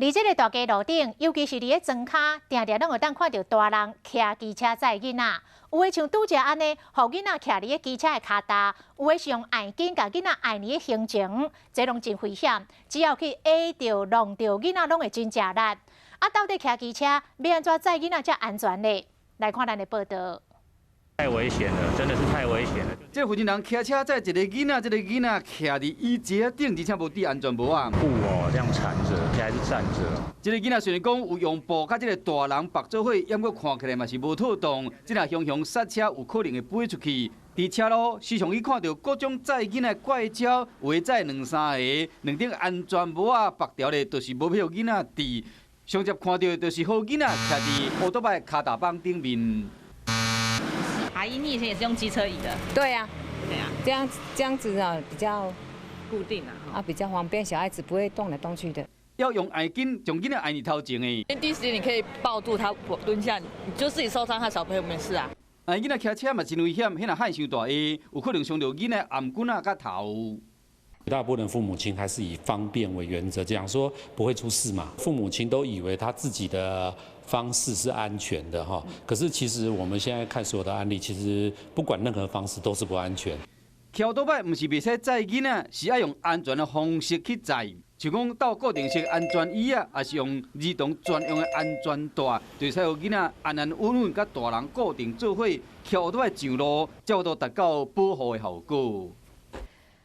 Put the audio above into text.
伫这个大街路顶，尤其是伫咧庄骹，定定拢会当看到大人骑机车载囡仔。有诶像拄则安尼，互囡仔徛伫咧机车诶骹踏；有诶是用爱筋甲囡仔爱呢诶行程，这拢真危险。只要去压着、弄着囡仔，拢会真食力。到底骑机车要安怎载囡仔才安全呢？来看咱的报道。 太危险了，真的是太危险了。这附近人骑车载一个囡仔，这个囡仔徛伫椅子顶，而且无戴安全帽啊。布哦，这样缠着，而且还是站着。这个囡仔虽然讲有用布甲这个大人绑做伙，也过看起来嘛是无妥当。这若雄雄刹车，有可能会飞出去。伫车路时常去看到各种载囡仔怪招，有的载两三个，两顶安全帽啊绑条咧，就是无要囡仔伫。上接看到的就是好囡仔徛伫乌托邦骹踏板顶面。 阿姨，你以前也是用机车椅的？对呀、对呀，这样子啊比较固定啊。比较方便，小孩子不会动来动去的。要用爱筋将囡仔爱你头前的。第一时间你可以抱住他蹲下，你就自己受伤，他小朋友没事啊。囡仔骑车嘛真危险，迄若海伤大下，有可能伤到囡仔颔骨啊甲头。 大部分父母亲还是以方便为原则，这样说不会出事嘛？父母亲都以为他自己的方式是安全的哈，可是其实我们现在看所有的案例，其实不管任何方式都是不安全。桥倒摆唔是袂使载囡仔，是要用安全的方式去载，像讲到固定式安全椅啊，也是用儿童专用的安全带，就是互囡仔安安稳稳甲大人固定做伙，桥倒摆上路，才有达到保护的效果。